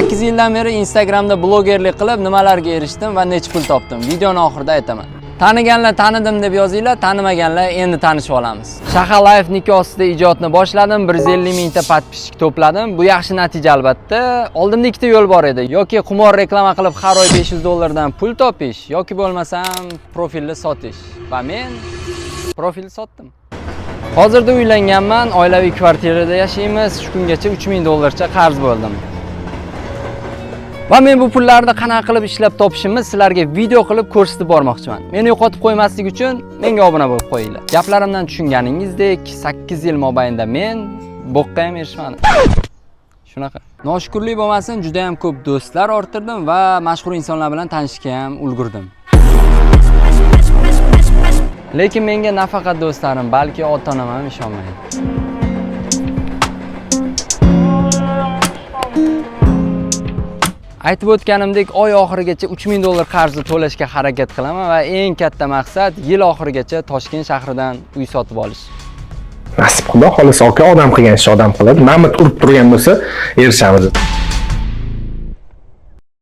8 yildan beri Instagramda blogerlik qilib nimalarga erishdim va necha pul topdim. Videoni oxirida aytaman. Taniganlar tanidim deb yozinglar, tanimaganlar endi tanishib olamiz. Shahar Life nikosida ijodni boshladim, 150 mingta podpishchik to'pladim. Bu yaxshi natija albatta. Oldimda ikkita yo'l bor edi. Yoki qimor reklama qilib har oy $500 dan pul topish, yoki bo'lmasam profilni sotish. Va men profilni sotdim. Hozirda uylanganman, oilaviy kvartirada yashaymiz. Shu kungacha $3000 qarz bo'ldim. Va men bu pullarni qanaqa qilib ishlab topishimni sizlarga video qilib ko'rsatib bormoqchiman. Meni yo'qotib qo'ymaslik uchun menga obuna bo'lib qo'yinglar. Gaplarimdan tushunganingizdek, 8 yil mobaynida men bo'qqa ham erishmadim. Shunaqa. Noshukrlik bo'lmasin, juda ham ko'p do'stlar orttirdim va mashhur insonlar bilan tanishishga ham ulgurdim. Lekin menga nafaqat do'stlarim, balki ota-onam ham ishonmaydi. Aytib o'tganimdek, oy oxirigacha $3000 qarzni to'lashga harakat qilaman va eng katta maqsad yil oxirigacha Toshkent shahridan uy sotib olish. Nasib xudo xohlasa, odam qilgan ish odam qiladi. Mamut urib turgan bo'lsa, erishamiz.